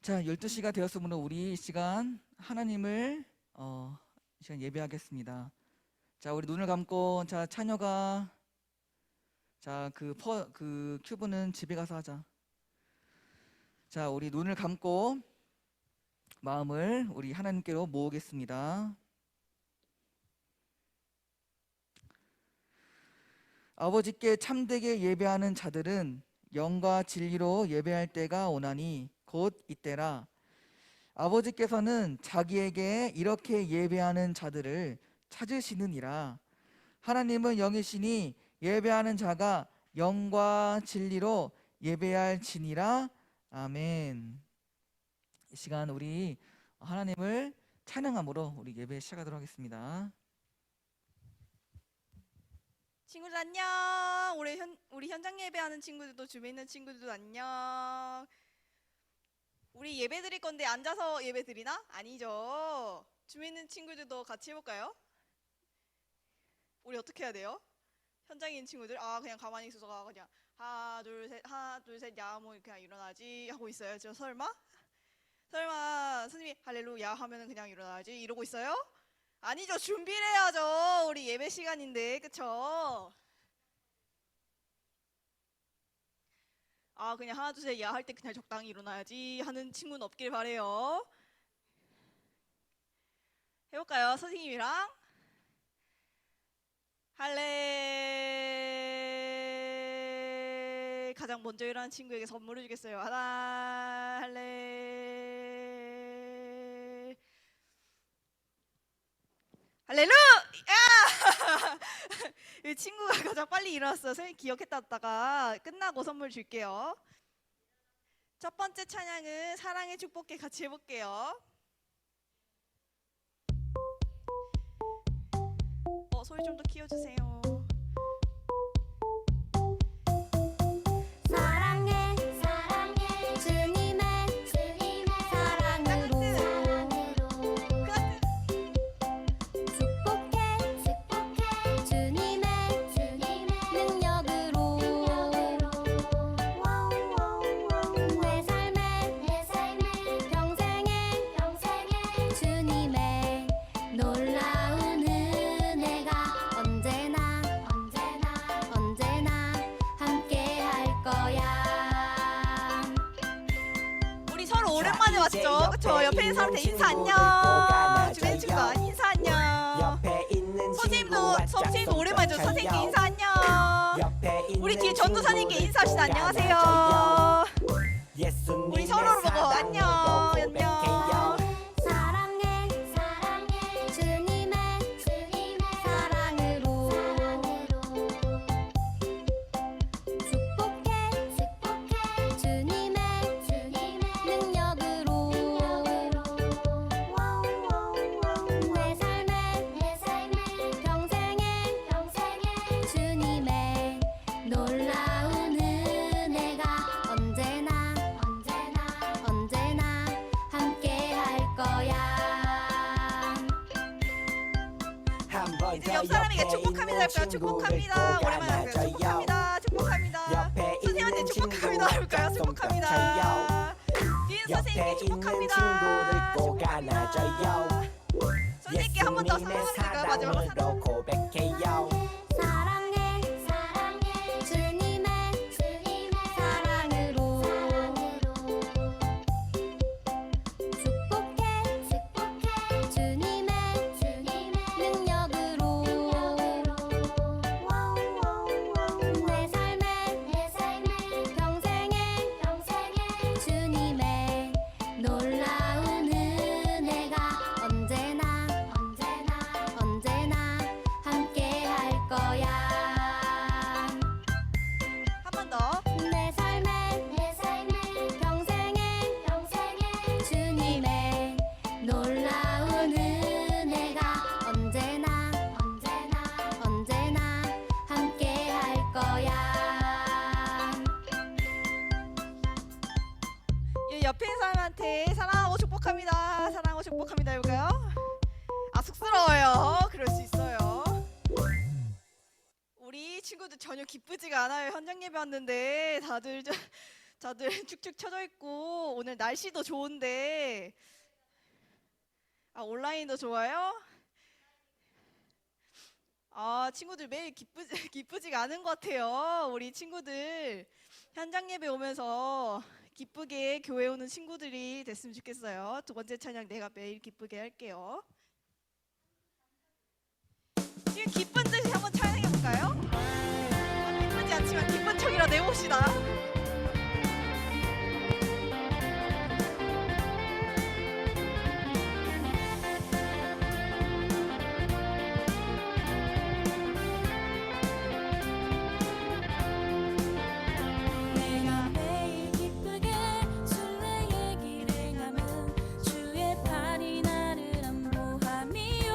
자, 12시가 되었으므로 우리 이 시간 하나님을 이 시간 예배하겠습니다. 자, 우리 눈을 감고 자, 찬여가 그 큐브는 집에 가서 하자. 자, 우리 눈을 감고 마음을 우리 하나님께로 모으겠습니다. 아버지께 참되게 예배하는 자들은 영과 진리로 예배할 때가 오나니 곧 이때라. 아버지께서는 자기에게 이렇게 예배하는 자들을 찾으시느니라. 하나님은 영이시니 예배하는 자가 영과 진리로 예배할지니라. 아멘. 이 시간 우리 하나님을 찬양함으로 우리 예배 시작하도록 하겠습니다. 친구들 안녕. 우리 현장 예배하는 친구들도 주변에 있는 친구들도 안녕. 우리 예배 드릴 건데 앉아서 예배 드리나? 아니죠. 주변에 있는 친구들도 같이 해볼까요? 우리 어떻게 해야 돼요? 현장에 있는 친구들 그냥 가만히 있어서 그냥 하나 둘 셋 야 뭐 그냥 일어나지 하고 있어요. 저 설마 선생님이 할렐루야 하면은 그냥 일어나지 이러고 있어요? 아니죠. 준비를 해야죠. 우리 예배 시간인데, 그쵸? 그냥 하나 둘 셋 야 할 때 그냥 적당히 일어나야지 하는 친구는 없길 바래요. 해볼까요? 선생님이랑 할래. 가장 먼저 일어나는 친구에게 선물을 주겠어요. 하나 할래. 할렐루야! 이 친구가 가장 빨리 일어났어. 선생님 기억했다가 끝나고 선물 줄게요. 첫 번째 찬양은 사랑의 축복해 같이 해볼게요. 소리 좀 더 키워주세요. 오랜만에 왔죠? 그쵸? 옆에 있는 사람한테 인사 안녕. 주변 친구 인사 안녕. 선생님도 오랜만이죠? 선생님께 인사 안녕. 우리 뒤에 전도사님께 인사합시다. 안녕하세요. 우리 서로를 보고 안녕 안녕. 옆 사람에게 축복합니다 할까요? 축복합니다. 오랜만에 왔어요. 축복합니다. 축복합니다. 선생님한테 축복합니다 할까요? 축복합니다. 뒤에 선생님께 축복합니다. 선생님께 한 번 더 사랑합니다. 마지막으로 사랑해요. 옆에 있는 사람한테 사랑하고 축복합니다. 사랑하고 축복합니다 해볼까요? 쑥스러워요. 그럴 수 있어요. 우리 친구들 전혀 기쁘지가 않아요. 현장 예배 왔는데 다들 다들 축축 처져 있고 오늘 날씨도 좋은데 온라인도 좋아요? 친구들 매일 기쁘지가 않은 것 같아요. 우리 친구들 현장 예배 오면서 기쁘게 교회 오는 친구들이 됐으면 좋겠어요. 두 번째 찬양 내가 매일 기쁘게 할게요. 지금 기쁜 듯이 한번 찬양해 볼까요? 기쁘지 않지만 기쁜 척이라도 해봅시다. 내가 매일 기쁘게 순례의 길 행함은 주의 팔이 나를 안보함이요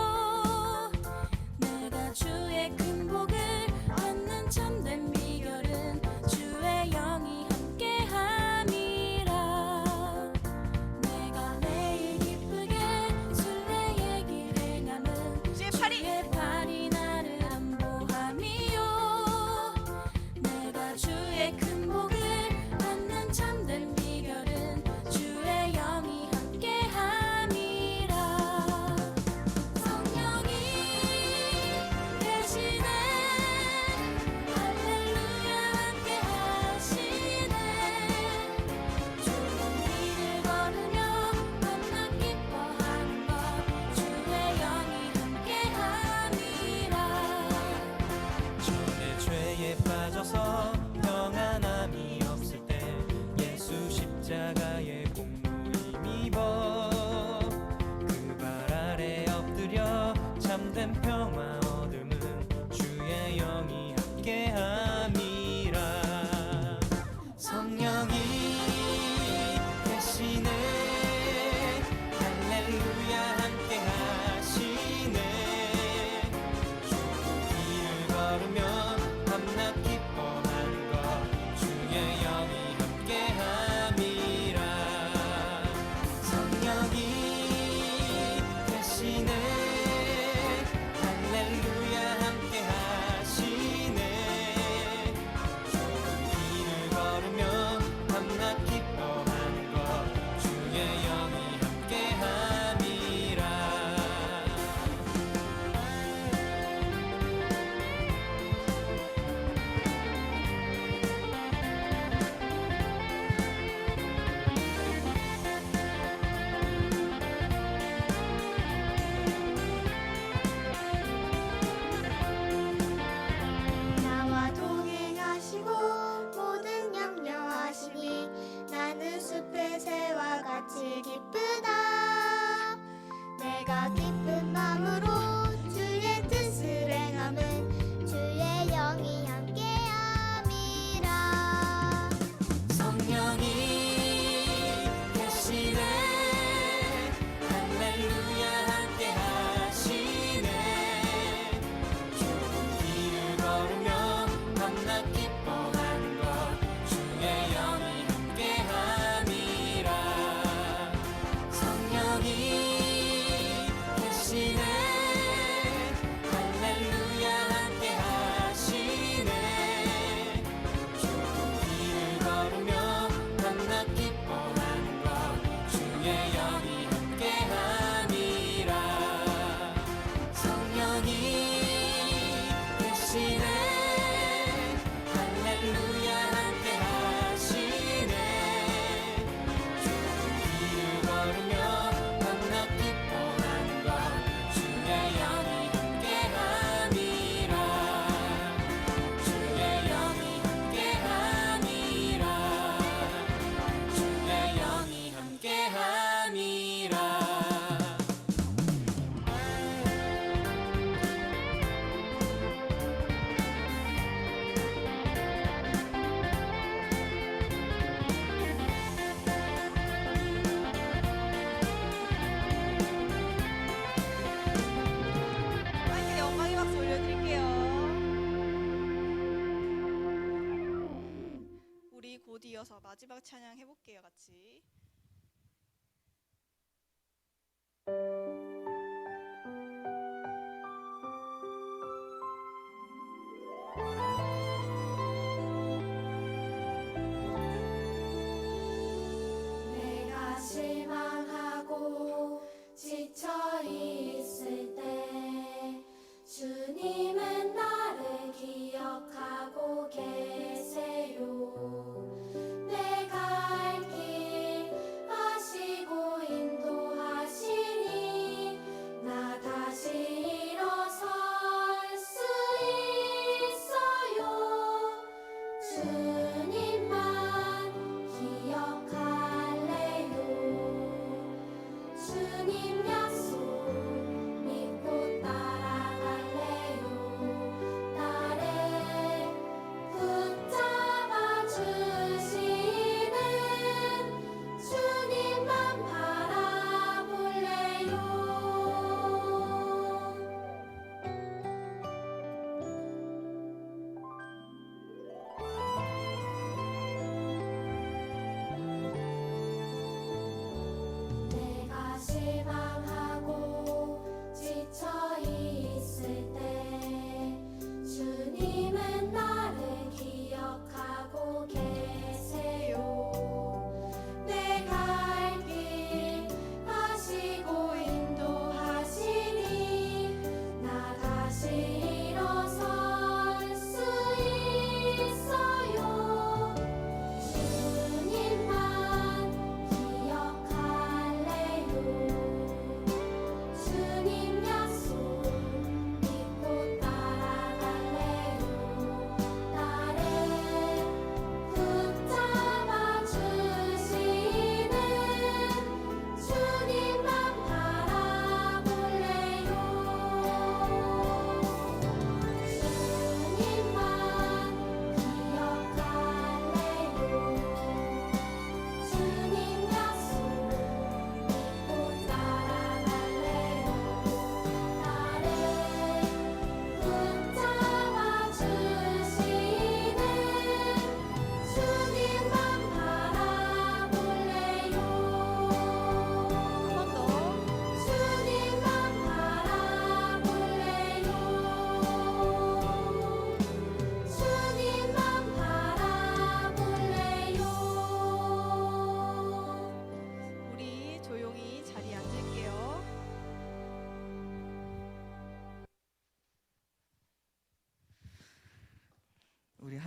내가 주의 큰 복을 받는 참된 비결은 주의 영이 함께함이라 내가 매일 기쁘게 순례의 길 행함은 주의 팔이 주의 팔이 나를 안보함이요 내가 주의 큰 복을 받는 참된 비결은 주의 영이 함께함이라 성령이 계시네 할렐루야 함께하시네 좋은 길을 걸으며 만나 기뻐하는 것 주의 영이 함께함이라 전에 죄에 빠져서 평안함이 없을 때 예수 십자가의 공로 힘입어 그 발 아래 엎드려 참된 평화 얻음은 주의 영이 함께함이라 성령이 계시네 할렐루야 함께하시네 좋은 길을 걸으며 밤낮 기뻐하는 것 주의 영이 함께함이라 성령이 계시네 할렐루야 함께하시네 좋은 길을 걸으며 밤낮 기뻐하는 것 주의 영이 함께함이라 나와 동행하시고 모든 염려하시니 나는 숲의 새와 같이 기쁘다 내가 기쁜 마음으로 주의 뜻을 행함은 주의 영이 함께함이라 성령이 계시네 할렐루야 함께하시네 좋은 길을 걸으며 밤낮 기뻐하는 것 주의 영이 함께함이라 성령이 계시네 할렐루야 함께하시네 좋은 길을 걸으며 밤낮 기뻐하는 것 주의 영이 함께함이라 성령이 계시네 할렐루야 함께하시네 좋은 길을 걸으며 밤낮 기뻐하는 것 주의 영이 함께함이라 주의 영이 함께함이라 주의 영이 함께함이라 마이크 영광의 박수 올려드릴게요. 우리 곧 이어서 마지막 찬양 해볼게요, 같이.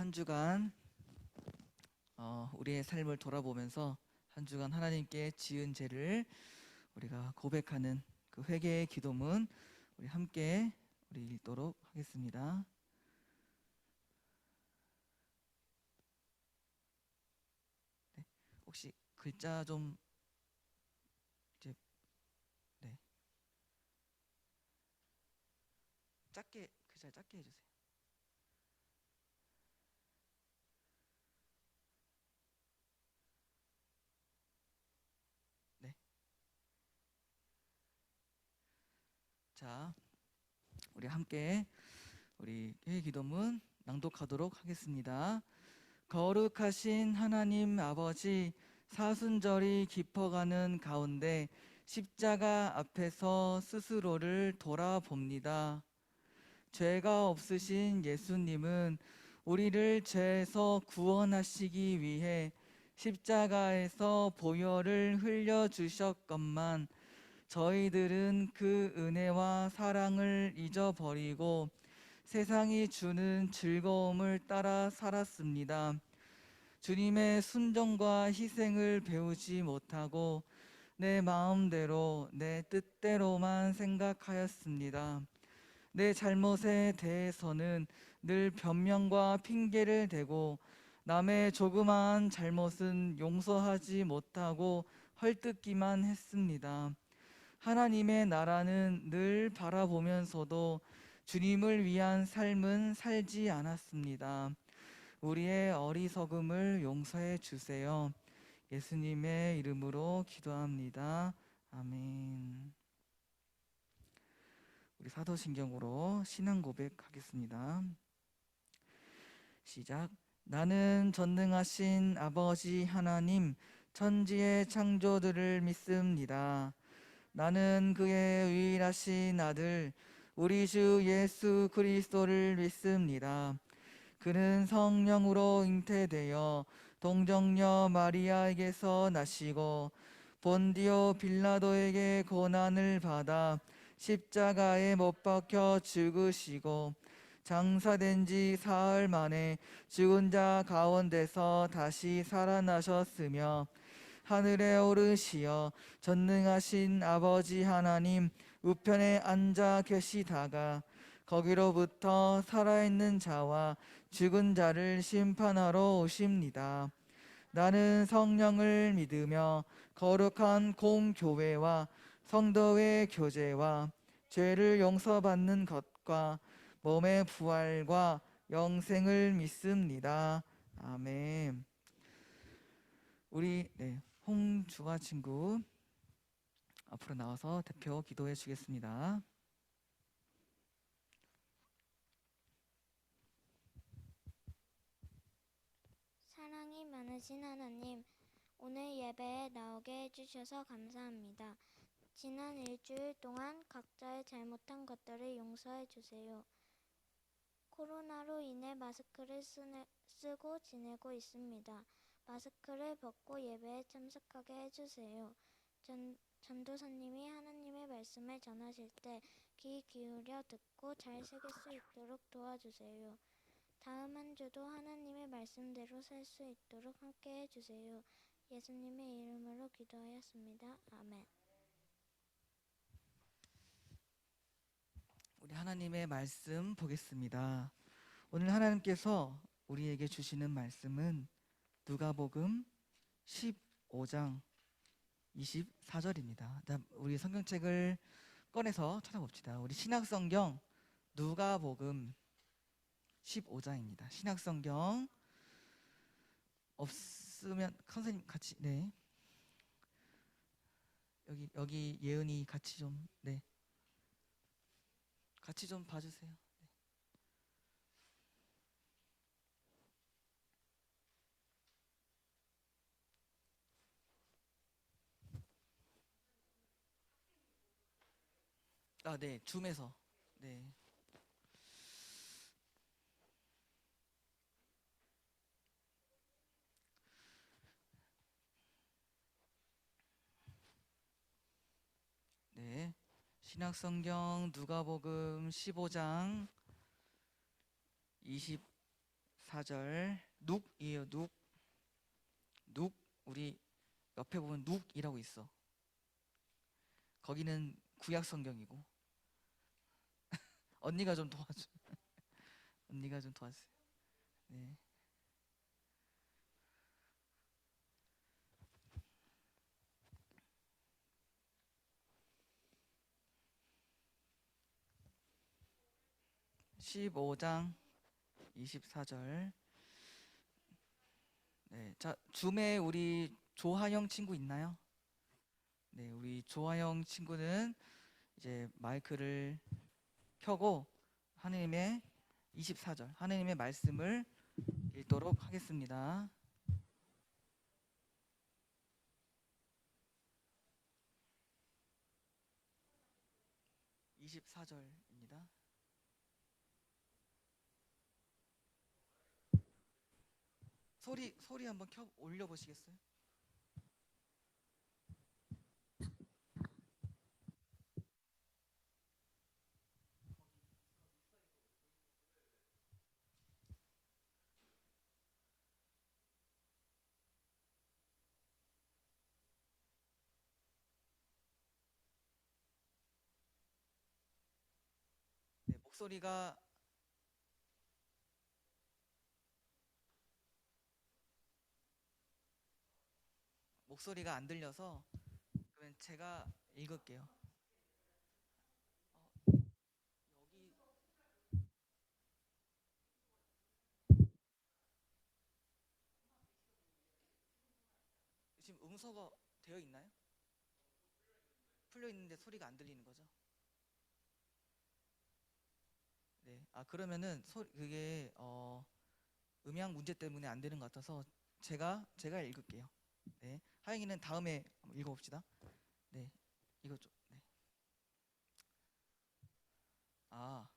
한 주간 우리의 삶을 돌아보면서 한 주간 하나님께 지은 죄를 우리가 고백하는 그 회개의 기도문 우리 함께 우리 읽도록 하겠습니다. 네, 혹시 글자 좀 이제 네, 작게 글자 작게 해주세요. 네, 자 우리 함께 우리 회개 기도문 낭독하도록 하겠습니다. 거룩하신 하나님 아버지, 사순절이 깊어가는 가운데 십자가 앞에서 스스로를 돌아봅니다. 죄가 없으신 예수님은 우리를 죄에서 구원하시기 위해 십자가에서 보혈을 흘려주셨건만 저희들은 그 은혜와 사랑을 잊어버리고 세상이 주는 즐거움을 따라 살았습니다. 주님의 순종과 희생을 배우지 못하고 내 마음대로 내 뜻대로만 생각하였습니다. 내 잘못에 대해서는 늘 변명과 핑계를 대고 남의 조그마한 잘못은 용서하지 못하고 헐뜯기만 했습니다. 하나님의 나라는 늘 바라보면서도 주님을 위한 삶은 살지 않았습니다. 우리의 어리석음을 용서해 주세요. 예수님의 이름으로 기도합니다. 아멘. 우리 사도신경으로 신앙 고백하겠습니다. 시작. 나는 전능하신 아버지 하나님, 천지의 창조들을 믿습니다. 나는 그의 유일하신 아들 우리 주 예수 그리스도를 믿습니다. 그는 성령으로 잉태되어 동정녀 마리아에게서 나시고 본디오 빌라도에게 고난을 받아 십자가에 못 박혀 죽으시고 장사된 지 사흘 만에 죽은 자 가운데서 다시 살아나셨으며 하늘에 오르시어 전능하신 아버지 하나님 우편에 앉아 계시다가 거기로부터 살아있는 자와 죽은 자를 심판하러 오십니다. 나는 성령을 믿으며 거룩한 공교회와 성도의 교제와 죄를 용서받는 것과 몸의 부활과 영생을 믿습니다. 아멘. 우리 홍주가 친구 앞으로 나와서 대표 기도해 주겠습니다. 사랑이 많으신 하나님, 오늘 예배에 나오게 해주셔서 감사합니다. 지난 일주일 동안 각자의 잘못한 것들을 용서해 주세요. 코로나로 인해 마스크를 쓰고 지내고 있습니다. 마스크를 벗고 예배에 참석하게 해주세요. 전도사님이 하나님의 말씀을 전하실 때 귀 기울여 듣고 잘 새길 수 있도록 도와주세요. 다음 한 주도 하나님의 말씀대로 살 수 있도록 함께 해주세요. 예수님의 이름으로 기도하였습니다. 아멘. 우리 하나님의 말씀 보겠습니다. 오늘 하나님께서 우리에게 주시는 말씀은 누가복음 15장 24절입니다. 우리 성경책을 꺼내서 찾아봅시다. 우리 신약성경 누가복음 15장입니다. 신약성경 없으면 선생님 같이 여기 예은이 같이 좀 같이 좀 봐주세요. 줌에서 신약성경 누가복음 15장 24절 눅이에요. 눅. 우리 옆에 보면 눅이라고 있어. 거기는 구약 성경이고 언니가 좀 도와줘. 언니가 좀 도와주세요. 네. (15장) 24절. 네, 자, 줌에 우리 조하영 친구 있나요? 네, 우리 조하영 친구는 이제 마이크를 켜고 하느님의 24절 하느님의 말씀을 읽도록 하겠습니다. (24절입니다) 소리 한번 올려 보시겠어요? 네, 목소리가 안 들려서 그러면 제가 읽을게요. 여기 지금 음소거 되어 있나요? 풀려 있는데 소리가 안 들리는 거죠? 네. 아, 그러면은 그게 음향 문제 때문에 안 되는 것 같아서 제가 읽을게요. 네. 하영이는 다음에 한번 읽어봅시다. 네. 이거 좀. 네. 아.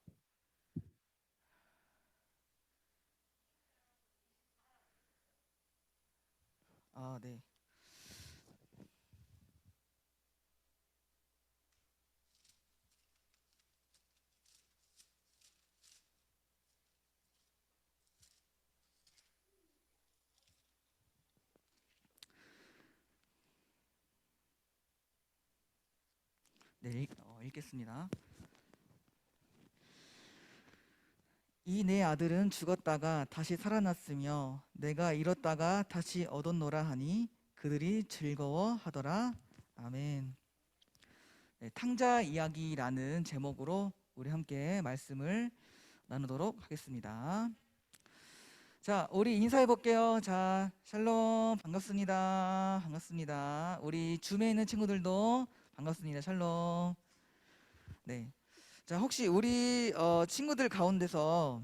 아, 네. 네, 읽겠습니다. 이 내 아들은 죽었다가 다시 살아났으며 내가 잃었다가 다시 얻었노라 하니 그들이 즐거워하더라. 아멘. 네, 탕자 이야기라는 제목으로 우리 함께 말씀을 나누도록 하겠습니다. 자, 우리 인사해 볼게요. 자, 샬롬, 반갑습니다. 반갑습니다. 우리 줌에 있는 친구들도 반갑습니다. 샬롬. 네. 자, 혹시 우리 친구들 가운데서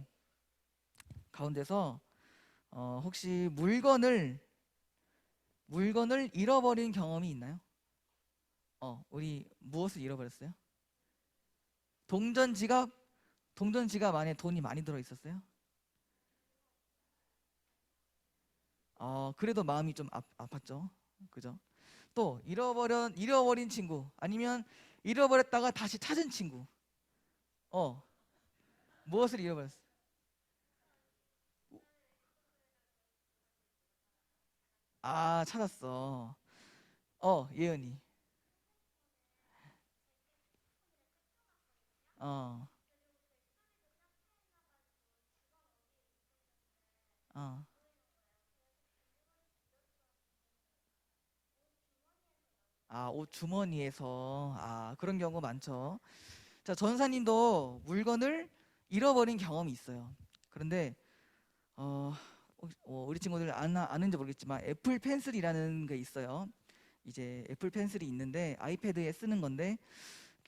혹시 물건을 잃어버린 경험이 있나요? 우리 무엇을 잃어버렸어요? 동전 지갑 안에 돈이 많이 들어 있었어요? 그래도 마음이 좀 아팠죠. 그죠? 또 잃어버린 친구, 아니면 잃어버렸다가 다시 찾은 친구. 무엇을 잃어버렸어요? 아, 찾았어. 예은이. 어, 어. 아, 옷 주머니에서. 그런 경우 많죠. 자, 전사님도 물건을 잃어버린 경험이 있어요. 그런데 우리 친구들 아는지 모르겠지만 애플 펜슬이라는 게 있어요. 이제 애플 펜슬이 있는데 아이패드에 쓰는 건데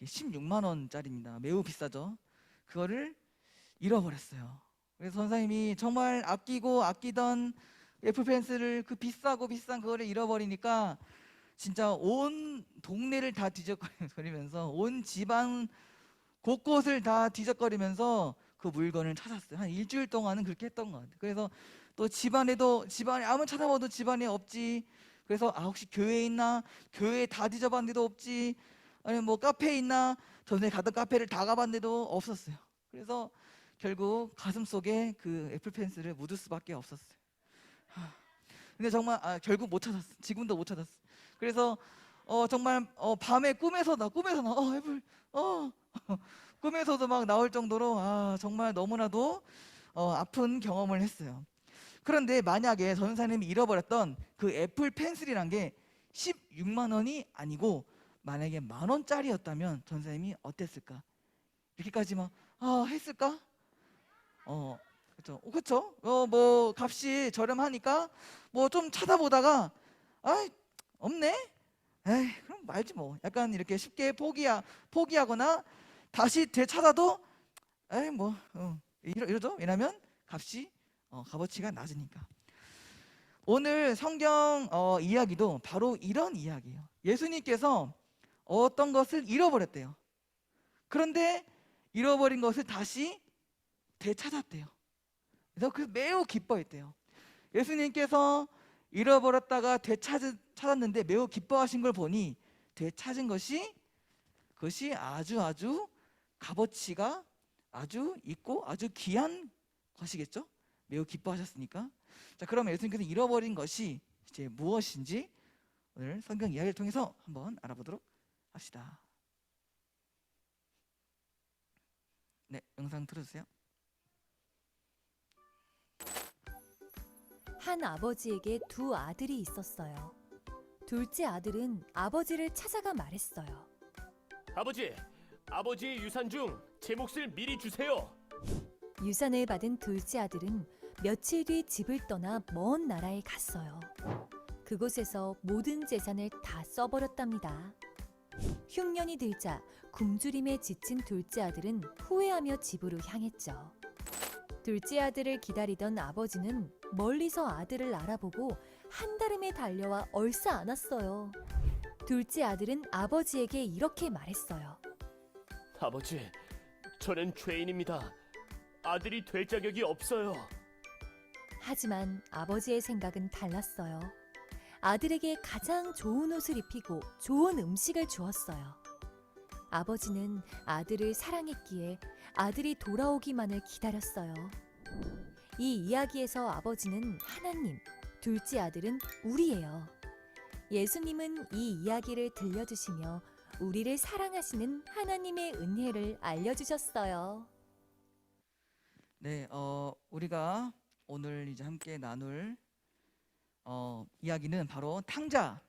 16만 원짜리입니다. 매우 비싸죠. 그거를 잃어버렸어요. 그래서 선생님이 정말 아끼던 애플 펜슬을, 그 비싼 그거를 잃어버리니까 진짜 온 동네를 다 뒤적거리면서, 온 집안 곳곳을 다 뒤적거리면서 그 물건을 찾았어요. 한 일주일 동안은 그렇게 했던 것 같아요. 그래서 또 집안에 아무리 찾아봐도 집안에 없지. 그래서 혹시 교회에 있나? 교회에 다 뒤져봤는데도 없지. 아니 뭐 카페에 있나? 전에 가던 카페를 다 가봤는데도 없었어요. 그래서 결국 가슴 속에 그 애플 펜슬을 묻을 수밖에 없었어요. 근데 정말 결국 못 찾았어. 지금도 못 찾았어. 그래서 정말 밤에 꿈에서 나 애플 꿈에서도 막 나올 정도로 정말 너무나도 아픈 경험을 했어요. 그런데 만약에 전사님이 잃어버렸던 그 애플 펜슬이란 게 16만 원이 아니고 만약에 10,000원짜리였다면 전사님이 어땠을까? 이렇게까지 막 했을까? 그렇죠. 그렇죠. 뭐 값이 저렴하니까 뭐 좀 찾아보다가 없네. 에이, 그럼 말지 뭐. 약간 이렇게 쉽게 포기하거나 다시 되찾아도 에이 뭐 이러죠. 왜냐면 값어치가 낮으니까. 오늘 성경 이야기도 바로 이런 이야기예요. 예수님께서 어떤 것을 잃어버렸대요. 그런데 잃어버린 것을 다시 되찾았대요. 그래서 매우 기뻐했대요. 예수님께서 잃어버렸다가 되찾았는데 매우 기뻐하신 걸 보니 되찾은 그것이 아주 값어치가 아주 있고 아주 귀한 것이겠죠. 매우 기뻐하셨으니까. 자, 그럼 예수님께서 잃어버린 것이 이제 무엇인지 오늘 성경 이야기를 통해서 한번 알아보도록 합시다. 네, 영상 틀어주세요. 한 아버지에게 두 아들이 있었어요. 둘째 아들은 아버지를 찾아가 말했어요. 아버지의 유산 중 제 몫을 미리 주세요. 유산을 받은 둘째 아들은 며칠 뒤 집을 떠나 먼 나라에 갔어요. 그곳에서 모든 재산을 다 써버렸답니다. 흉년이 들자 굶주림에 지친 둘째 아들은 후회하며 집으로 향했죠. 둘째 아들을 기다리던 아버지는 멀리서 아들을 알아보고 한달음에 달려와 얼싸 안았어요. 둘째 아들은 아버지에게 이렇게 말했어요. 아버지, 저는 죄인입니다. 아들이 될 자격이 없어요. 하지만 아버지의 생각은 달랐어요. 아들에게 가장 좋은 옷을 입히고 좋은 음식을 주었어요. 아버지는 아들을 사랑했기에 아들이 돌아오기만을 기다렸어요. 이 이야기에서 아버지는 하나님, 둘째 아들은 우리예요. 예수님은 이 이야기를 들려주시며 우리를 사랑하시는 하나님의 은혜를 알려주셨어요. 네, 우리가 오늘 이제 함께 나눌 이야기는 바로 탕자,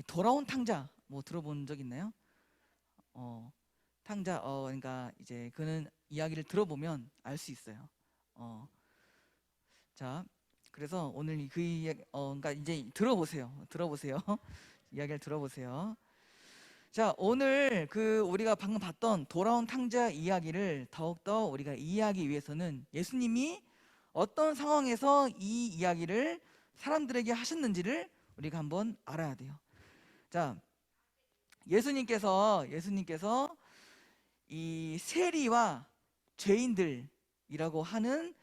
돌아온 탕자. 뭐 들어본 적 있나요? 탕자, 그러니까 이제 그는 이야기를 들어보면 알 수 있어요. 자, 그래서 오늘 그 이야기, 그러니까 이제 들어보세요. 이야기를 들어보세요. 자, 오늘 우리가 방금 봤던 돌아온 탕자 이야기를 더욱더 우리가 이해하기 위해서는 예수님이 어떤 상황에서 이 이야기를 사람들에게 하셨는지를 우리가 한번 알아야 돼요. 자, 예수님께서 이 세리와 죄인들이라고 하는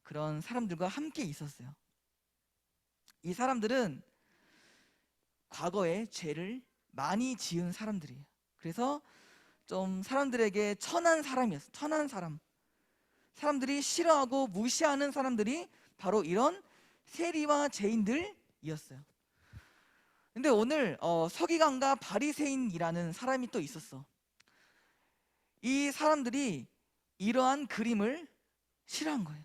그런 사람들과 함께 있었어요. 이 사람들은 과거에 죄를 많이 지은 사람들이에요. 그래서 좀 사람들에게 천한 사람이었어요. 천한 사람. 사람들이 싫어하고 무시하는 사람들이 바로 이런 세리와 죄인들이었어요. 근데 오늘 서기관과 바리새인이라는 사람이 또 있었어. 이 사람들이 이러한 그림을 싫어한 거예요.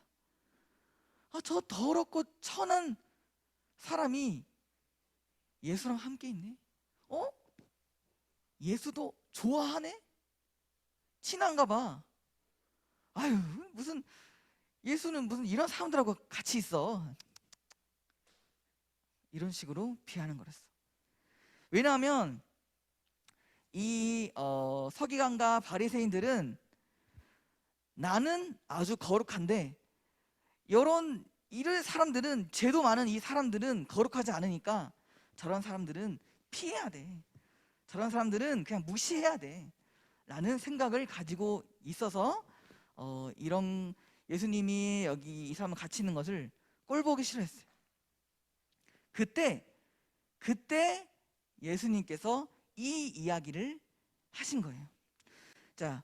저 더럽고 천한 사람이 예수랑 함께 있네. 예수도 좋아하네? 친한가 봐. 무슨 예수는 무슨 이런 사람들하고 같이 있어. 이런 식으로 비하는 거랬어. 왜냐하면 이 서기관과 바리새인들은 나는 아주 거룩한데 이런 사람들은, 죄도 많은 이 사람들은 거룩하지 않으니까 저런 사람들은 피해야 돼. 저런 사람들은 그냥 무시해야 돼. 라는 생각을 가지고 있어서 이런 예수님이 여기 이 사람과 같이 있는 것을 꼴보기 싫어했어요. 그때 예수님께서 이 이야기를 하신 거예요. 자,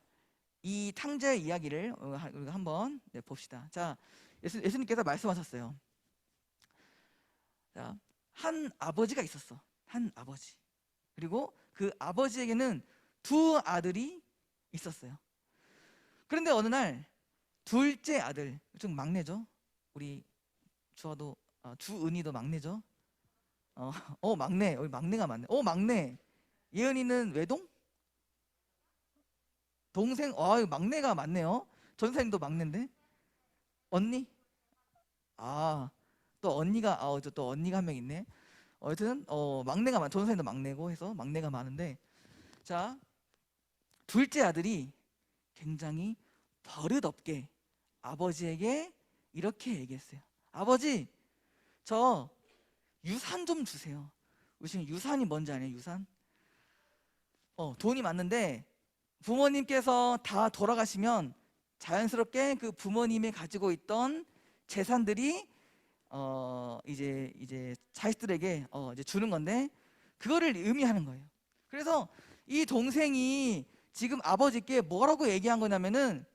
이 탕자의 이야기를 우리가 한번 봅시다. 자, 예수님께서 말씀하셨어요. 자, 한 아버지가 있었어. 한 아버지. 그리고 그 아버지에게는 두 아들이 있었어요. 그런데 어느 날 둘째 아들, 좀 막내죠. 우리 주아도 주은이도 막내죠. 막내, 우리 막내가 많네. 막내. 예은이는 외동? 동생. 이거 막내가 많네요. 전사님도 막내인데. 언니? 또 언니가 또 언니가 한 명 있네. 여튼 막내가 전사님도 막내고 해서 막내가 많은데, 자, 둘째 아들이 굉장히 버릇없게 아버지에게 이렇게 얘기했어요. 아버지, 저 유산 좀 주세요. 지금 유산이 뭔지 아세요? 유산? 돈이 많은데 부모님께서 다 돌아가시면 자연스럽게 그 부모님이 가지고 있던 재산들이 이제 자식들에게 이제 주는 건데, 그거를 의미하는 거예요. 그래서 이 동생이 지금 아버지께 뭐라고 얘기한 거냐면은,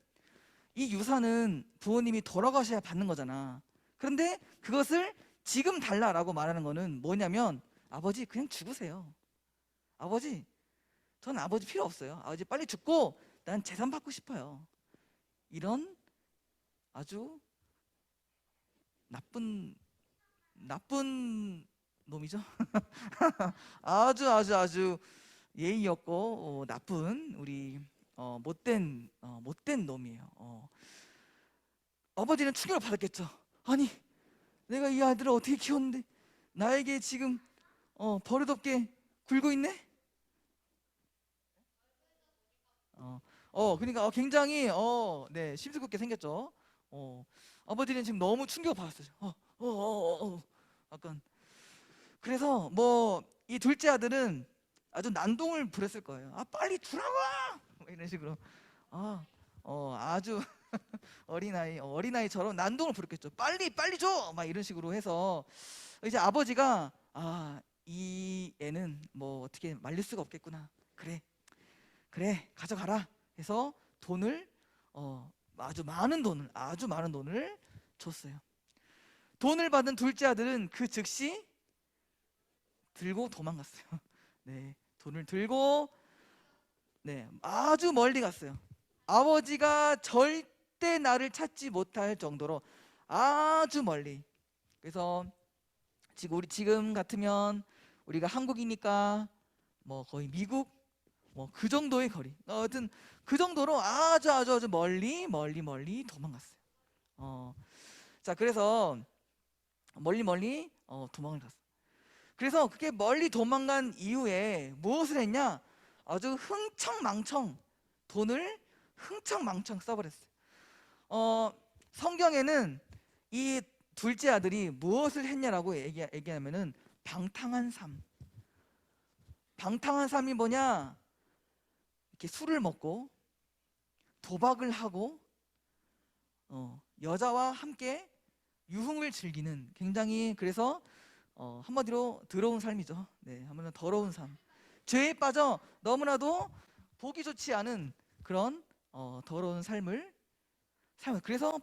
이 유산은 부모님이 돌아가셔야 받는 거잖아. 그런데 그것을 지금 달라라고 말하는 거는 뭐냐면, 아버지 그냥 죽으세요. 아버지, 전 아버지 필요 없어요. 아버지 빨리 죽고 난 재산 받고 싶어요. 이런 아주 나쁜 놈이죠. 아주 예의 없고 나쁜 우리 못된 놈이에요. 아버지는 충격을 받았겠죠. 아니, 내가 이 아들을 어떻게 키웠는데 나에게 지금 버릇없게 굴고 있네? 그러니까 굉장히 심술궂게 생겼죠. 아버지는 지금 너무 충격을 받았어요. 약간. 그래서 이 둘째 아들은 아주 난동을 부렸을 거예요. 빨리 주라고! 이런 식으로. 아주 어린아이처럼 난동을 부렸겠죠. 빨리 줘! 막 이런 식으로 해서 이제 아버지가 이 애는 어떻게 말릴 수가 없겠구나. 그래 가져가라 해서 돈을 아주 많은 돈을 줬어요. 돈을 받은 둘째 아들은 그 즉시 들고 도망갔어요. 네, 돈을 들고 아주 멀리 갔어요. 아버지가 절대 나를 찾지 못할 정도로 아주 멀리. 그래서 지금 같으면 우리가 한국이니까 거의 미국 그 정도의 거리. 하여튼 그 정도로 아주 멀리 도망갔어요. 자, 그래서 멀리 도망을 갔어요. 그래서 그렇게 멀리 도망간 이후에 무엇을 했냐? 아주 흥청망청 돈을 흥청망청 써버렸어요. 성경에는 이 둘째 아들이 무엇을 했냐라고 얘기하면은 방탕한 삶이 뭐냐? 이렇게 술을 먹고 도박을 하고 여자와 함께 유흥을 즐기는, 굉장히 그래서 한마디로 더러운 삶이죠. 네, 한마디로 더러운 삶. 죄에 빠져 너무나도 보기 좋지 않은 그런 더러운 삶을 살아요. 그래서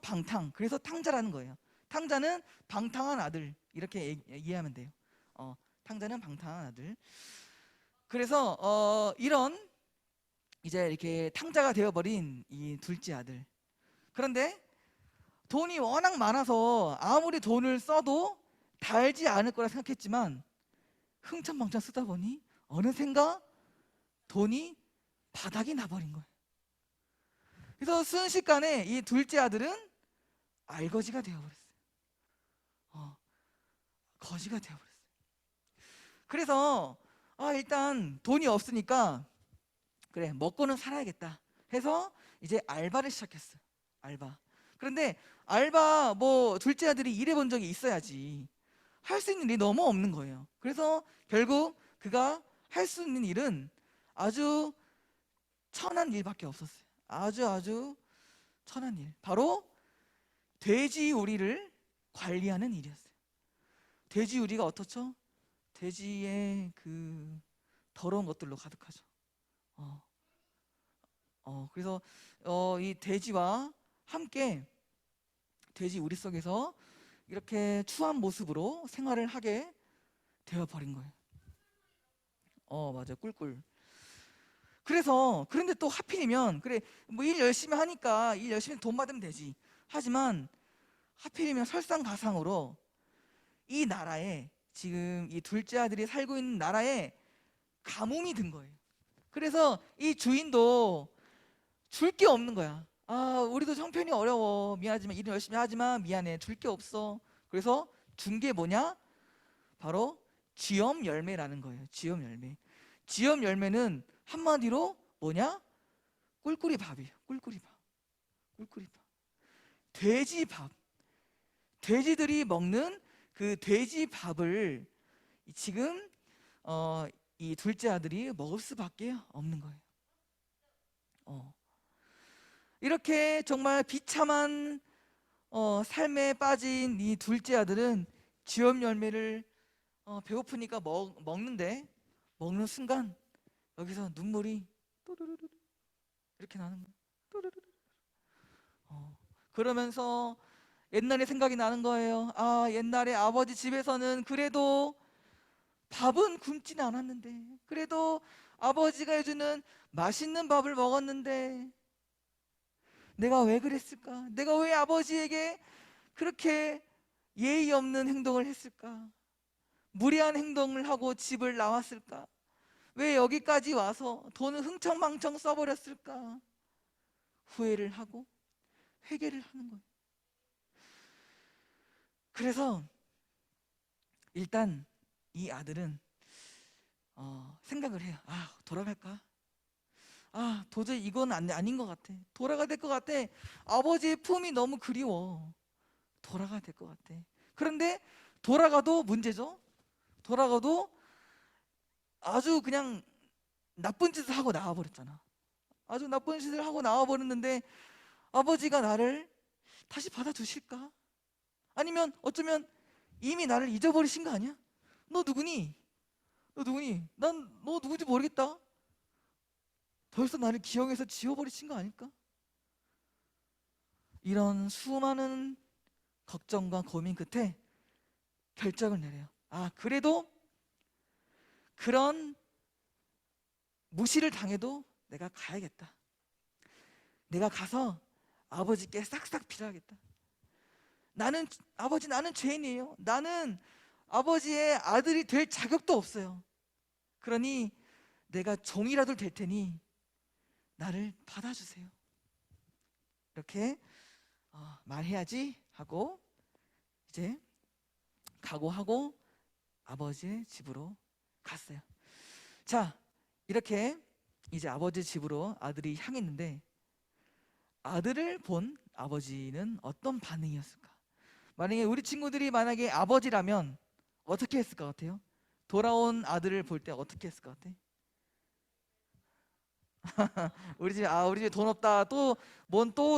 그래서 탕자라는 거예요. 탕자는 방탕한 아들, 이렇게 이해하면 돼요. 탕자는 방탕한 아들. 그래서 이런 이제 이렇게 탕자가 되어버린 이 둘째 아들. 그런데 돈이 워낙 많아서 아무리 돈을 써도 달지 않을 거라 생각했지만, 흥청망청 쓰다 보니 어느샌가 돈이 바닥이 나버린 거예요. 그래서 순식간에 이 둘째 아들은 알거지가 되어버렸어요. 거지가 되어버렸어요. 그래서 일단 돈이 없으니까 그래, 먹고는 살아야겠다 해서 이제 알바를 시작했어요. 알바. 그런데 알바 둘째 아들이 일해본 적이 있어야지. 할 수 있는 일이 너무 없는 거예요. 그래서 결국 그가 할 수 있는 일은 아주 천한 일밖에 없었어요. 아주 천한 일. 바로 돼지 우리를 관리하는 일이었어요. 돼지 우리가 어떻죠? 돼지의 그 더러운 것들로 가득하죠. 그래서 이 돼지와 함께 돼지 우리 속에서 이렇게 추한 모습으로 생활을 하게 되어 버린 거예요. 맞아요. 꿀꿀. 그래서 그런데 또 하필이면 그래 뭐 일 열심히 하니까 일 열심히 돈 받으면 되지. 하지만 하필이면 설상가상으로 이 나라에 지금 이 둘째 아들이 살고 있는 나라에 가뭄이 든 거예요. 그래서 이 주인도 줄 게 없는 거야. 우리도 형편이 어려워. 미안하지만 일을 열심히 하지만 미안해. 줄 게 없어. 그래서 준 게 뭐냐? 바로 쥐엄 열매라는 거예요. 쥐엄 열매. 쥐엄 열매는 한마디로 뭐냐? 꿀꿀이 밥이에요. 꿀꿀이 밥. 꿀꿀이 밥. 돼지 밥. 돼지들이 먹는 그 돼지 밥을 지금 이 둘째 아들이 먹을 수밖에 없는 거예요. 이렇게 정말 비참한 삶에 빠진 이 둘째 아들은 쥐엄 열매를 배고프니까 먹는데 먹는 순간 여기서 눈물이 또르르르 이렇게 나는 거예요. 또르르르. 그러면서 옛날에 생각이 나는 거예요. 옛날에 아버지 집에서는 그래도 밥은 굶지는 않았는데, 그래도 아버지가 해주는 맛있는 밥을 먹었는데 내가 왜 그랬을까? 내가 왜 아버지에게 그렇게 예의 없는 행동을 했을까? 무례한 행동을 하고 집을 나왔을까? 왜 여기까지 와서 돈을 흥청망청 써버렸을까? 후회를 하고 회개를 하는 거예요. 그래서 일단 이 아들은 생각을 해요. 돌아갈까? 도저히 이건 아닌 것 같아. 돌아가야 될 것 같아. 아버지의 품이 너무 그리워. 돌아가야 될 것 같아. 그런데 돌아가도 문제죠. 돌아가도 아주 그냥 나쁜 짓을 하고 나와버렸잖아. 아주 나쁜 짓을 하고 나와버렸는데 아버지가 나를 다시 받아주실까? 아니면 어쩌면 이미 나를 잊어버리신 거 아니야? 너 누구니? 너 누구니? 난 너 누군지 모르겠다. 벌써 나를 기억해서 지워버리신 거 아닐까? 이런 수많은 걱정과 고민 끝에 결정을 내려요. 그래도 그런 무시를 당해도 내가 가야겠다. 내가 가서 아버지께 싹싹 빌어야겠다. 아버지 나는 죄인이에요. 나는 아버지의 아들이 될 자격도 없어요. 그러니 내가 종이라도 될 테니 나를 받아주세요. 이렇게 말해야지 하고 이제 각오하고 아버지의 집으로 갔어요. 자, 이렇게 이제 아버지 집으로 아들이 향했는데 아들을 본 아버지는 어떤 반응이었을까? 만약에 우리 친구들이 만약에 아버지라면 어떻게 했을 것 같아요? 돌아온 아들을 볼 때 어떻게 했을 것 같아? 우리 집에 돈 없다. 또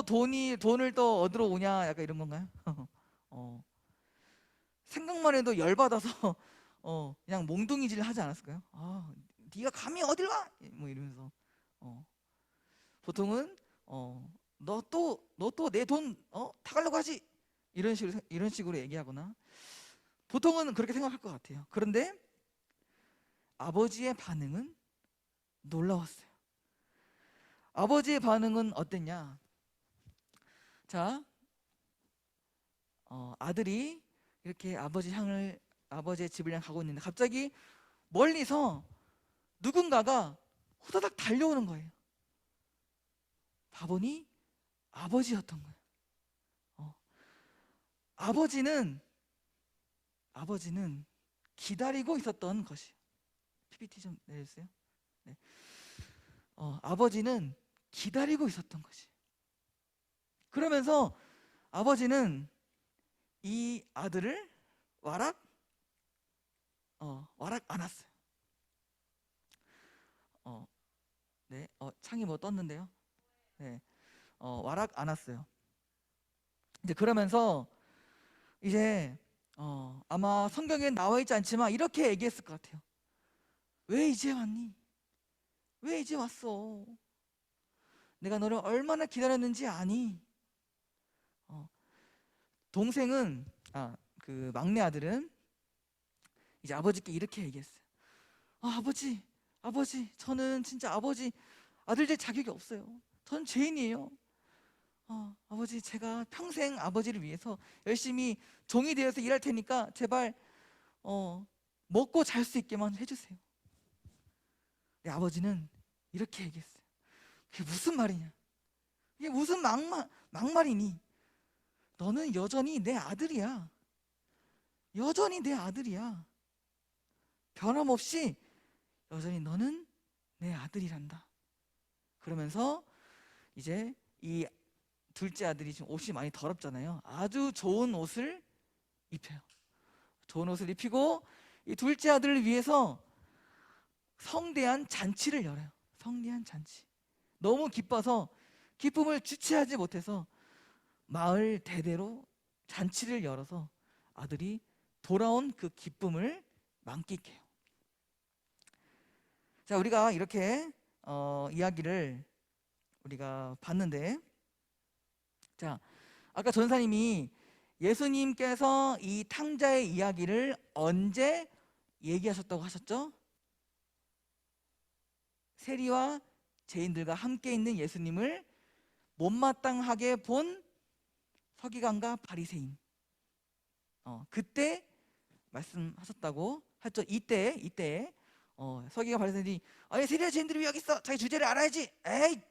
돈을 또 얻으러 오냐? 약간 이런 건가요? 생각만 해도 열받아서 그냥 몽둥이질 하지 않았을까요? 네가 감히 어딜 와? 뭐 이러면서 보통은 너 또 내 돈 타가려고 하지? 이런 식으로 얘기하거나 보통은 그렇게 생각할 것 같아요. 그런데 아버지의 반응은 놀라웠어요. 아버지의 반응은 어땠냐? 자, 아들이 이렇게 아버지의 집을 향해 가고 있는데 갑자기 멀리서 누군가가 후다닥 달려오는 거예요. 봐보니 아버지였던 거예요. 아버지는 기다리고 있었던 것이에요. PPT 좀 내주세요. 네. 아버지는 기다리고 있었던 것이. 그러면서 아버지는 이 아들을 와락 안았어요. 네, 창이 뭐 떴는데요. 네, 와락 안았어요. 이제 그러면서 이제 아마 성경에 나와 있지 않지만 이렇게 얘기했을 것 같아요. 왜 이제 왔니? 왜 이제 왔어? 내가 너를 얼마나 기다렸는지 아니? 동생은 그 막내 아들은 이제 아버지께 이렇게 얘기했어요. 아버지, 저는 진짜 아들 될 자격이 없어요. 전 죄인이에요. 아버지, 제가 평생 아버지를 위해서 열심히 종이 되어서 일할 테니까 제발 먹고 잘 수 있게만 해주세요. 내 아버지는 이렇게 얘기했어요. 그게 무슨 말이냐? 이게 무슨 막말이니? 너는 여전히 내 아들이야. 여전히 내 아들이야. 변함없이 여전히 너는 내 아들이란다. 그러면서 이제 이 둘째 아들이 지금 옷이 많이 더럽잖아요. 아주 좋은 옷을 입혀요. 좋은 옷을 입히고 이 둘째 아들을 위해서 성대한 잔치를 열어요. 성대한 잔치. 너무 기뻐서 기쁨을 주체하지 못해서 마을 대대로 잔치를 열어서 아들이 돌아온 그 기쁨을 만끽해요. 자, 우리가 이렇게 이야기를 우리가 봤는데, 자, 아까 전사님이 예수님께서 이 탕자의 이야기를 언제 얘기하셨다고 하셨죠? 세리와 죄인들과 함께 있는 예수님을 못마땅하게 본 서기관과 바리새인, 그때 말씀하셨다고 했죠. 이때 서기관 바리새인들이 아니 세리와 죄인들이 왜 여기 있어? 자기 주제를 알아야지. 에이!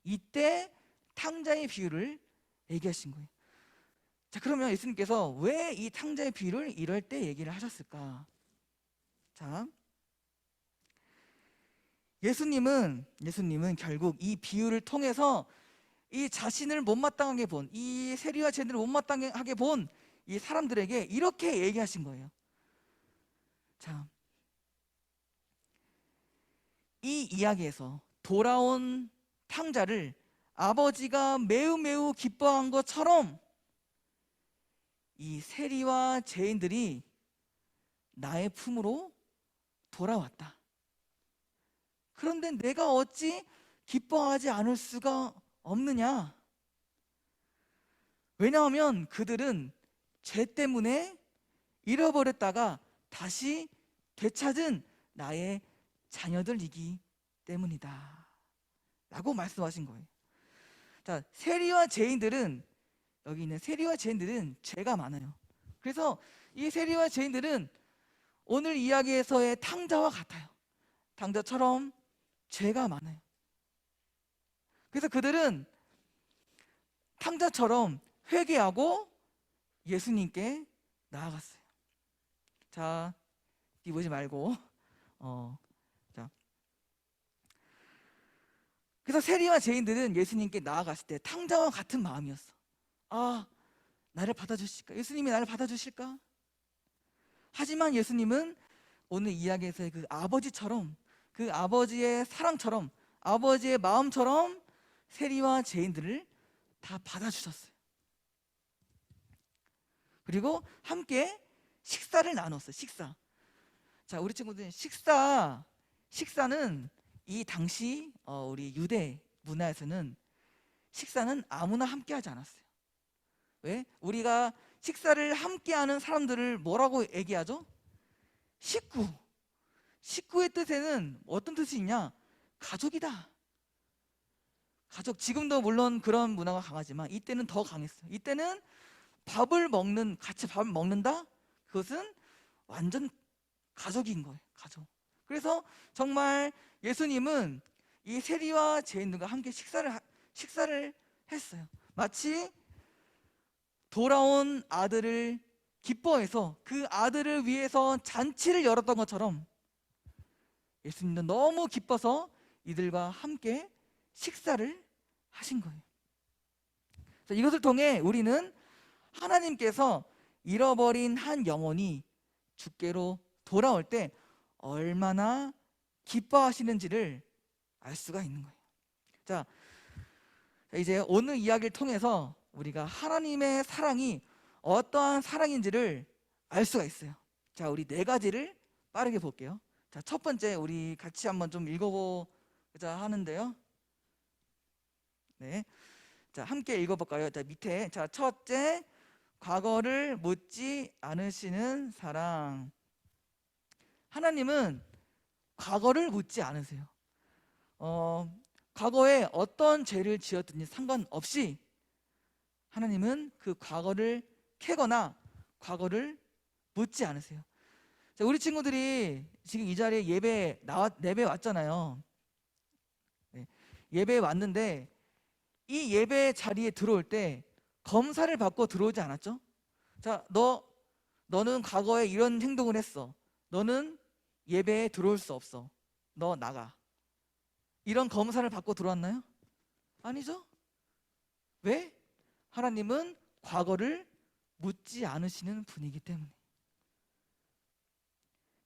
이때 탕자의 비유를 얘기하신 거예요. 자, 그러면 예수님께서 왜 이 탕자의 비유를 이럴 때 얘기를 하셨을까? 자, 예수님은 결국 이 비유를 통해서 이 자신을 못마땅하게 본, 이 세리와 죄인들을 못마땅하게 본 이 사람들에게 이렇게 얘기하신 거예요. 자, 이 이야기에서 돌아온 탕자를 아버지가 매우 기뻐한 것처럼 이 세리와 죄인들이 나의 품으로 돌아왔다. 그런데 내가 어찌 기뻐하지 않을 수가 없느냐? 왜냐하면 그들은 죄 때문에 잃어버렸다가 다시 되찾은 나의 자녀들이기 때문이다 라고 말씀하신 거예요. 자, 여기 있는 세리와 죄인들은 죄가 많아요. 그래서 이 세리와 죄인들은 오늘 이야기에서의 탕자와 같아요. 탕자처럼 죄가 많아요. 그래서 그들은 탕자처럼 회개하고 예수님께 나아갔어요. 자, 뒤보지 말고 자, 그래서 세리와 죄인들은 예수님께 나아갔을 때 탕자와 같은 마음이었어. 나를 받아주실까? 예수님이 나를 받아주실까? 하지만 예수님은 오늘 이야기에서의 그 아버지처럼, 그 아버지의 사랑처럼, 아버지의 마음처럼 세리와 죄인들을 다 받아주셨어요. 그리고 함께 식사를 나눴어요. 식사. 자, 우리 친구들 식사는 이 당시 우리 유대 문화에서는 식사는 아무나 함께 하지 않았어요. 왜? 우리가 식사를 함께하는 사람들을 뭐라고 얘기하죠? 식구. 식구의 뜻에는 어떤 뜻이 있냐? 가족이다. 가족. 지금도 물론 그런 문화가 강하지만 이때는 더 강했어요. 이때는 같이 밥을 먹는다? 그것은 완전 가족인 거예요. 가족. 그래서 정말 예수님은 이 세리와 죄인들과 함께 식사를 했어요. 마치 돌아온 아들을 기뻐해서 그 아들을 위해서 잔치를 열었던 것처럼 예수님도 너무 기뻐서 이들과 함께 식사를 하신 거예요. 이것을 통해 우리는 하나님께서 잃어버린 한 영혼이 주께로 돌아올 때 얼마나 기뻐하시는지를 알 수가 있는 거예요. 자, 이제 오늘 이야기를 통해서 우리가 하나님의 사랑이 어떠한 사랑인지를 알 수가 있어요. 자, 우리 4가지를 빠르게 볼게요. 자, 첫 번째 우리 같이 한번 좀 읽어보자 하는데요. 네. 자, 함께 읽어볼까요? 자, 밑에. 자, 첫째, 과거를 묻지 않으시는 사랑. 하나님은 과거를 묻지 않으세요. 과거에 어떤 죄를 지었든지 상관없이 하나님은 그 과거를 캐거나 과거를 묻지 않으세요. 자, 우리 친구들이 지금 이 자리에 예배 왔잖아요. 네, 예배에 왔는데 이 예배 자리에 들어올 때 검사를 받고 들어오지 않았죠? 자, 너는 과거에 이런 행동을 했어. 너는 예배에 들어올 수 없어. 너 나가. 이런 검사를 받고 들어왔나요? 아니죠? 왜? 하나님은 과거를 묻지 않으시는 분이기 때문에.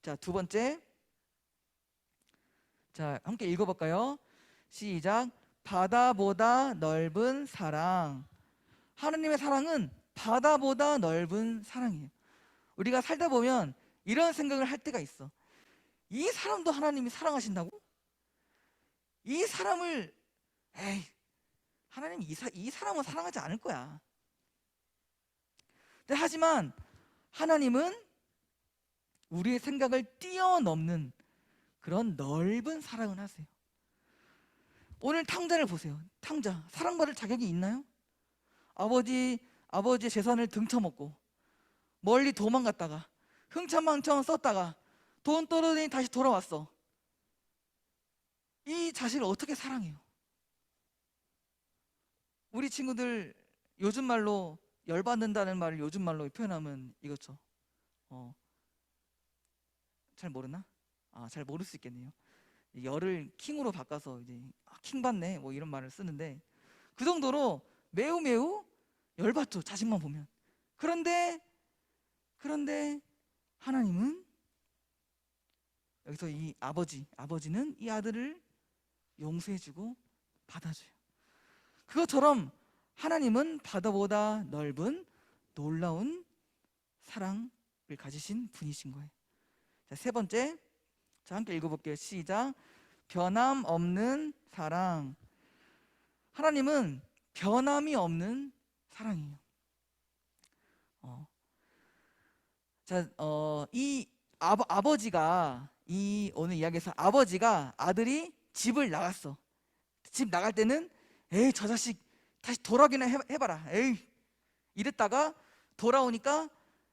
자, 두 번째. 자, 함께 읽어볼까요? 시작. 바다보다 넓은 사랑. 하나님의 사랑은 바다보다 넓은 사랑이에요. 우리가 살다 보면 이런 생각을 할 때가 있어. 이 사람도 하나님이 사랑하신다고? 이 사람을 하나님 이 사람은 사랑하지 않을 거야. 근데 하지만 하나님은 우리의 생각을 뛰어넘는 그런 넓은 사랑을 하세요. 오늘 탕자를 보세요. 탕자, 사랑받을 자격이 있나요? 아버지의 재산을 등쳐먹고 멀리 도망갔다가 흥청망청 썼다가 돈 떨어지니 다시 돌아왔어. 이 자식을 어떻게 사랑해요? 우리 친구들 요즘 말로 열받는다는 말을 요즘 말로 표현하면 이거죠. 잘 모르나? 잘 모를 수 있겠네요. 열을 킹으로 바꿔서 이제 킹 받네 뭐 이런 말을 쓰는데 그 정도로 매우 매우 열받죠. 자식만 보면. 그런데 하나님은 여기서 이 아버지는 이 아들을 용서해주고 받아줘요. 그것처럼 하나님은 바다보다 넓은 놀라운 사랑을 가지신 분이신 거예요. 자, 세 번째. 자, 함께 읽어볼게요. 시작. 변함없는 사랑. 하나님은 변함이 없는 사랑이에요. 이 아버지가 이 오늘 이야기에서 아버지가 아들이 집을 나갔어. 집 나갈 때는 에이 저 자식 다시 돌아오기나 해봐라. 에이 이랬다가 돌아오니까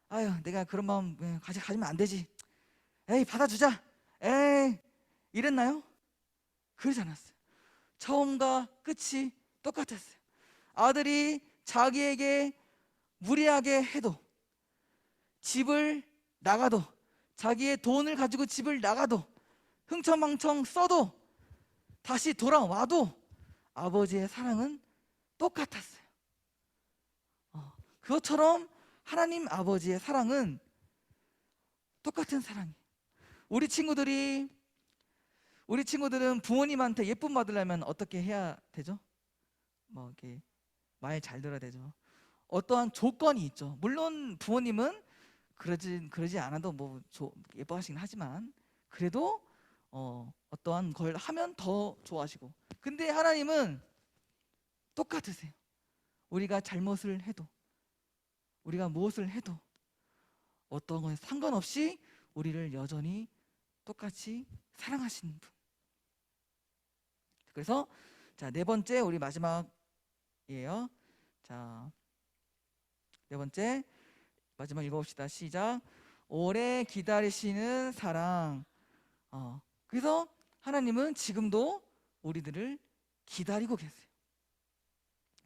아유 내가 그런 마음 가지면 안 되지. 에이 받아주자. 에이 이랬나요? 그러지 않았어요. 처음과 끝이 똑같았어요. 아들이 자기에게 무리하게 해도 집을 나가도 자기의 돈을 가지고 집을 나가도 흥청망청 써도 다시 돌아와도 아버지의 사랑은 똑같았어요. 그것처럼 하나님 아버지의 사랑은 똑같은 사랑이에요. 우리 친구들은 부모님한테 예쁨 받으려면 어떻게 해야 되죠? 뭐 이렇게 말 잘 들어야 되죠. 어떠한 조건이 있죠. 물론 부모님은 그러지 않아도 뭐 예뻐하시긴 하지만 그래도 어떠한 걸 하면 더 좋아하시고. 근데 하나님은 똑같으세요. 우리가 잘못을 해도 우리가 무엇을 해도 어떤 것에 상관없이 우리를 여전히 똑같이 사랑하시는 분. 그래서 자, 네 번째 우리 마지막이에요. 자, 네 번째 마지막 읽어봅시다. 시작. 오래 기다리시는 사랑. 그래서 하나님은 지금도 우리들을 기다리고 계세요.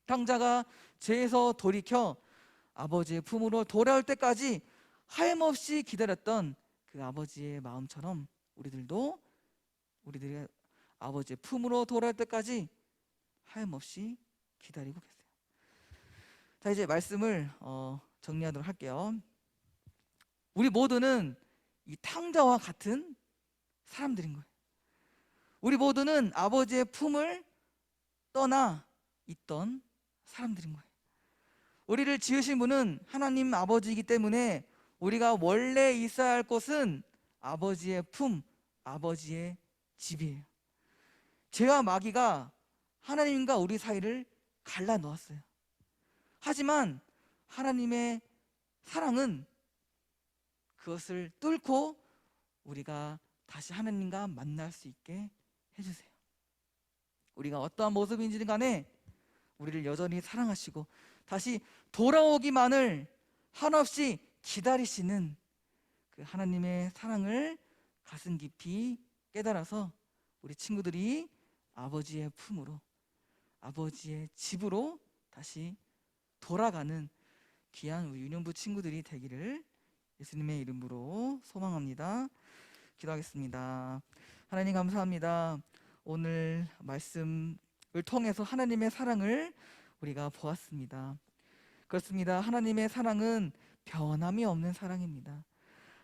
탕자가 죄에서 돌이켜 아버지의 품으로 돌아올 때까지 하염없이 기다렸던 그 아버지의 마음처럼 우리들의 아버지의 품으로 돌아올 때까지 하염없이 기다리고 계세요. 자, 이제 말씀을 정리하도록 할게요. 우리 모두는 이 탕자와 같은 사람들인 거예요. 우리 모두는 아버지의 품을 떠나 있던 사람들인 거예요. 우리를 지으신 분은 하나님 아버지이기 때문에 우리가 원래 있어야 할 곳은 아버지의 품, 아버지의 집이에요. 죄와 마귀가 하나님과 우리 사이를 갈라 놓았어요. 하지만 하나님의 사랑은 그것을 뚫고 우리가 다시 하나님과 만날 수 있게 해주세요. 우리가 어떠한 모습인지 간에 우리를 여전히 사랑하시고 다시 돌아오기만을 한없이 기다리시는 그 하나님의 사랑을 가슴 깊이 깨달아서 우리 친구들이 아버지의 품으로, 아버지의 집으로 다시 돌아가는 귀한 우리 유년부 친구들이 되기를 예수님의 이름으로 소망합니다. 기도하겠습니다. 하나님 감사합니다. 오늘 말씀을 통해서 하나님의 사랑을 우리가 보았습니다. 그렇습니다. 하나님의 사랑은 변함이 없는 사랑입니다.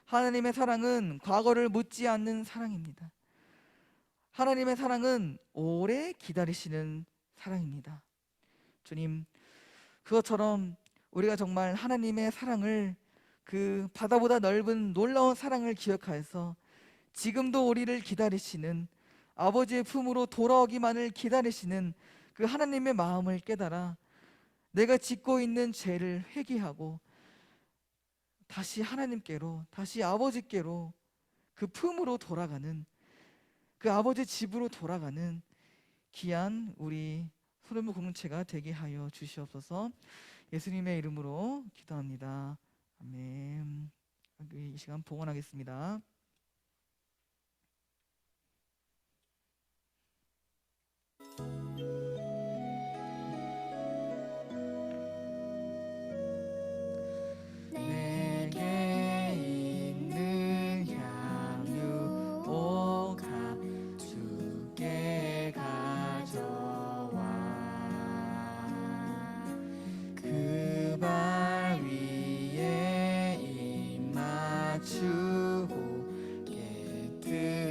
하나님의 사랑은 과거를 묻지 않는 사랑입니다. 하나님의 사랑은 오래 기다리시는 사랑입니다. 주님, 그것처럼 우리가 정말 하나님의 사랑을, 그 바다보다 넓은 놀라운 사랑을 기억하여서 지금도 우리를 기다리시는, 아버지의 품으로 돌아오기만을 기다리시는 그 하나님의 마음을 깨달아 내가 짓고 있는 죄를 회개하고 다시 하나님께로, 다시 아버지께로, 그 품으로 돌아가는, 그 아버지 집으로 돌아가는 귀한 우리 소련부 공동체가 되게 하여 주시옵소서. 예수님의 이름으로 기도합니다. 아멘. 이 시간 봉헌하겠습니다. 내게 있는 향유 오가 주께 가져와 그 발 위에 입 맞추고 깨뜨립니다.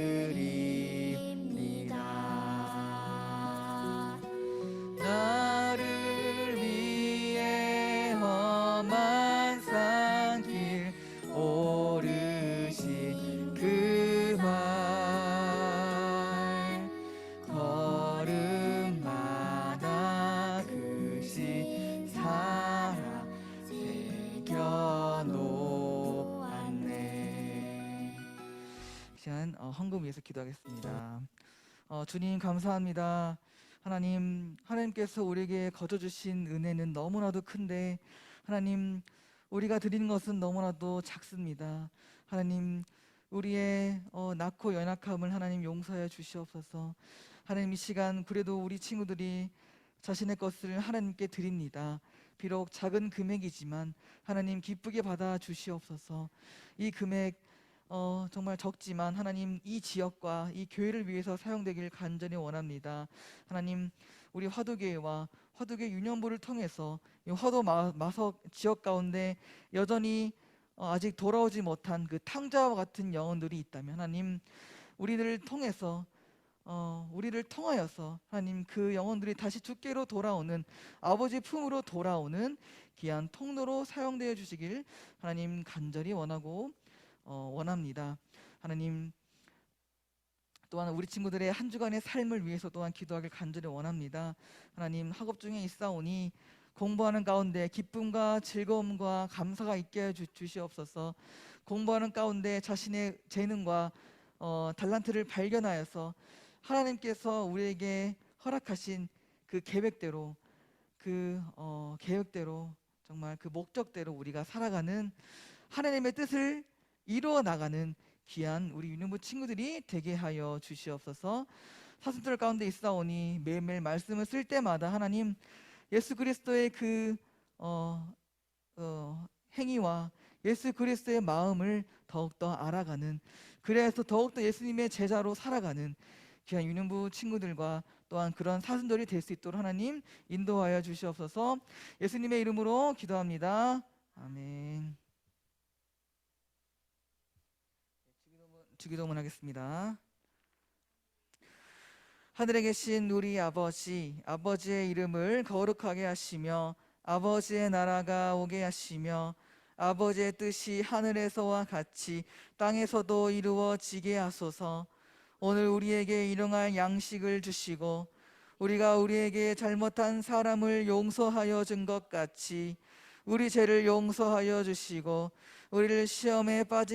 나를 위해 험한 산길 오르신 그 발 걸음마다 그 시사랑 새겨놓았네. 시간 헌금 위해서 기도하겠습니다. 주님 감사합니다. 하나님께서 우리에게 거저 주신 은혜는 너무나도 큰데 하나님, 우리가 드리는 것은 너무나도 작습니다. 하나님, 우리의 낮고 연약함을 하나님 용서해 주시옵소서. 하나님, 이 시간 그래도 우리 친구들이 자신의 것을 하나님께 드립니다. 비록 작은 금액이지만 하나님 기쁘게 받아 주시옵소서. 이 금액 정말 적지만 하나님, 이 지역과 이 교회를 위해서 사용되길 간절히 원합니다. 하나님, 우리 화두교회와 화두교회 유년부를 통해서 이 화도 마석 지역 가운데 여전히 아직 돌아오지 못한 그 탕자와 같은 영혼들이 있다면 하나님, 우리를 통하여서 하나님, 그 영혼들이 다시 주께로 돌아오는, 아버지 품으로 돌아오는 귀한 통로로 사용되어 주시길 하나님 간절히 원합니다. 하나님, 또한 우리 친구들의 한 주간의 삶을 위해서 또한 기도하길 간절히 원합니다. 하나님, 학업 중에 있사오니 공부하는 가운데 기쁨과 즐거움과 감사가 있게 해 주시옵소서. 공부하는 가운데 자신의 재능과 달란트를 발견하여서 하나님께서 우리에게 허락하신 그 계획대로, 정말 그 목적대로 우리가 살아가는, 하나님의 뜻을 이루어 나가는 귀한 우리 유년부 친구들이 되게 하여 주시옵소서. 사슴들 가운데 있사오니 매일매일 말씀을 쓸 때마다 하나님, 예수 그리스도의 그 행위와 예수 그리스도의 마음을 더욱더 알아가는, 그래서 더욱더 예수님의 제자로 살아가는 귀한 유년부 친구들과 또한 그런 사슴들이 될 수 있도록 하나님 인도하여 주시옵소서. 예수님의 이름으로 기도합니다. 아멘. 주기도문 하겠습니다. 하늘에 계신 우리 아버지, 아버지의 이름을 거룩하게 하시며 아버지의 나라가 오게 하시며 아버지의 뜻이 하늘에서와 같이 땅에서도 이루어지게 하소서. 오늘 우리에게 일용할 양식을 주시고 우리가 우리에게 잘못한 사람을 용서하여 준 것 같이 우리 죄를 용서하여 주시고 우리를 시험에 빠지지